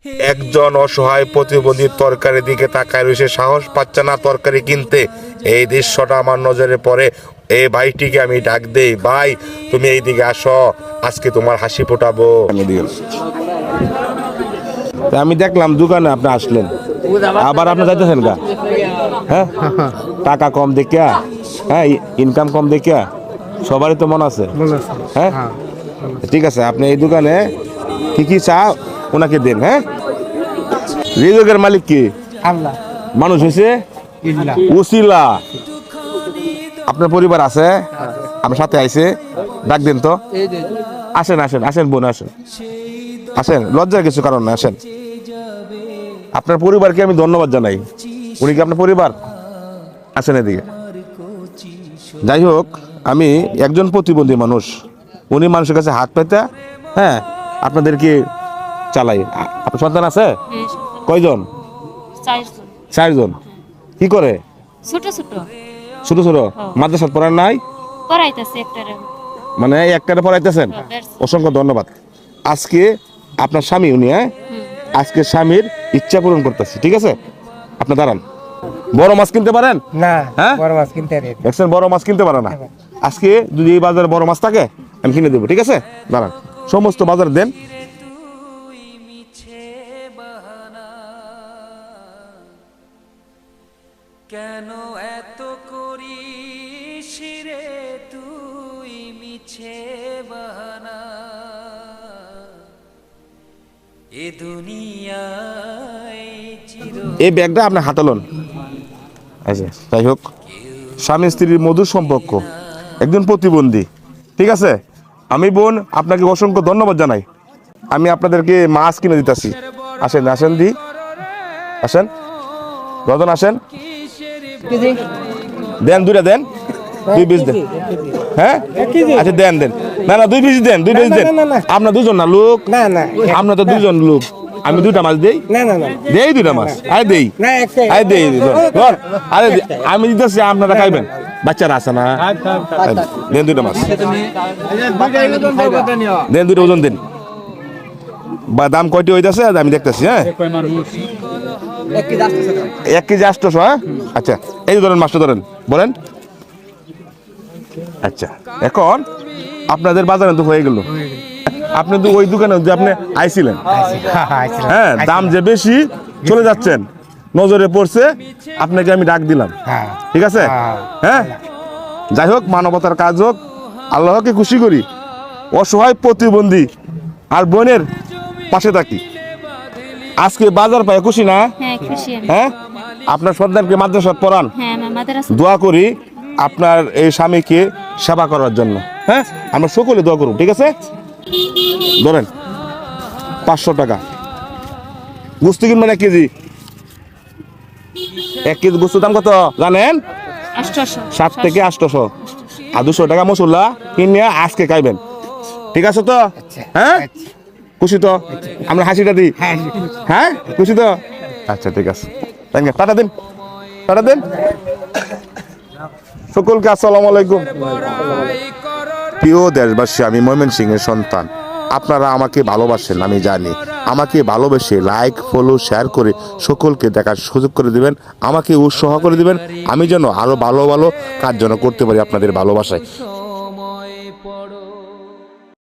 একজন অসহায় প্রতিবন্ধী তরকারির দিকে তাকায় রয়েছে, সাহস পাচ্ছে না তরকারি কিনতে। এই দৃশ্যটা আমার নজরে পড়ে। এই ভাইটিকে আমি ডাক দেই, ভাই তুমি এই দিকে আসো, আজকে তোমার হাসি ফোটাবো। আমি দেখলাম দোকানে আপনি আসলেন, আবার আপনি যাইতেছেন গা? হ্যাঁ, টাকা কম দেখিয়া, হ্যাঁ ইনকাম কম দেখিয়া সবারই তো মন আছে। হ্যাঁ ঠিক আছে, আপনি এই দোকানে কি কি চা ওনাকে দেন। হ্যাঁ, রিজকের মালিক কি? আল্লাহ। মানুষ হয়েছে উসিলা। আপনার পরিবার আছে, আপনার সাথে আইছে, ডাক দেন তো। আসেন আসেন আসেন বোন, আসেন আসেন, লজ্জার কিছু কারণ না, আসেন। আপনার পরিবারকে আমি ধন্যবাদ জানাই, উনি কি আপনার পরিবার? আসেন এদিকে। যাই হোক, আমি একজন প্রতিবন্ধী মানুষ, উনি মানুষের কাছে হাত পেতে, হ্যাঁ আপনাদেরকে চালাই। আপনার সন্তান আছে কয়জন? 4জন। কি করে? ছোট ছোট ছোট ছোট। মাদ্রাসা পড়ার নাই? পড়াইতেছে একটারে। মানে একটারে পড়াইতেছেন? অসংখ্য ধন্যবাদ। আজকে আপনার স্বামী উনি, হ্যাঁ আজকে স্বামীর ইচ্ছা পূরণ করতেছি, ঠিক আছে? আপনি দাঁড়ান। বড় মাছ কিনতে পারেন না? হ্যাঁ, বড় মাছ কিনতে পারি। দেখছেন, বড় মাছ কিনতে পারে না। আজকে যদি এই বাজারে বড় মাছ থাকে আমি কিনে দেবো, ঠিক আছে? দাঁড়ান, সমস্ত বাজার দেন। কেন এত করিস রে তুই মিছে বাহানা, এ দুনিয়ায় এই ব্যাগটা আপনি হাতে লন। আচ্ছা, যাই হোক, স্বামী স্ত্রীর মধুর সম্পর্ক, একজন প্রতিবন্ধী, ঠিক আছে? আমি বোন আপনাকে অসংখ্য ধন্যবাদ জানাই। আমি আপনাদেরকে মাছ কিনে দিতেছি। আসেন আসেন দি, আসেন রতন, আসেন দেন, দুইটা দেন, 2 পিস দেন। হ্যাঁ আচ্ছা দেন দেন, না না 2 পিস দেন, 2 পিস দেন। আপনার দুজন না লোক? না না, আপনার তো 2জন লোক, আমি 2টা মাছ দেই। না না না, দেই 2টা মাছ, আরে দেই, না একটাই। আরে দেই ধর। আরে আমি দিতেছি, আপনারা খাইবেন, বাচ্চারা আছে না? দেন 2টা মাছ, দেন 2টা ওজন দেন। বা দাম কয়টি হইতাছে আমি দেখতেছি। হ্যাঁ 1 কেজি 800। হ্যাঁ আচ্ছা, এই যে ধরেন মাছটা ধরেন, বলেন। আচ্ছা, এখন আপনাদের বাজারে তো হয়ে গেল। আপনি তো ওই দোকানে যে আপনি আইছিলেন, হ্যাঁ দাম যে বেশি, চলে যাচ্ছেন, নজরে পড়ছে, আপনাকে আমি ডাক দিলাম, ঠিক আছে? হ্যাঁ, যাই হোক, মানবতার কাজ হোক, আল্লাহকে খুশি করি, অসহায় প্রতিবন্ধী আর বোনের পাশে থাকি। আজকে বাজার পায় খুশি না? হ্যাঁ খুশি আমি। হ্যাঁ, আপনার সন্তানকে মাদ্রাসা পড়ান, হ্যাঁ আমার মাদ্রাসা। দোয়া করি আপনার এই স্বামীকে সেবা করার জন্য। হ্যাঁ, আমরা সকলে দোয়া করব, ঠিক আছে? ধরেন 500 টাকা। গোস্ত কিনবেন 1 কেজি। 1 কেজি গোস্তের দাম কত জানেন? 800। 7 থেকে 800। আর 200 টাকা মশলা কিনে আজকে খাইবেন, ঠিক আছে তো? হ্যাঁ খুশি তো? আমরা হাসিটা দিই। হ্যাঁ খুশি তো? আচ্ছা ঠিক আছে, টাটা দিন, টাটা দিন সকলকে। আসসালামু আলাইকুম। প্রিয় দেশবাসী, আমি ময়মনসিংহের সন্তান। আপনারা আমাকে ভালোবাসেন আমি জানি। আমাকে ভালোবেসে লাইক, ফলো, শেয়ার করে সকলকে দেখার সুযোগ করে দিবেন, আমাকে উৎসাহ করে দিবেন, আমি যেন আরো ভালো ভালো কাজ যেন করতে পারি আপনাদের ভালোবাসায়।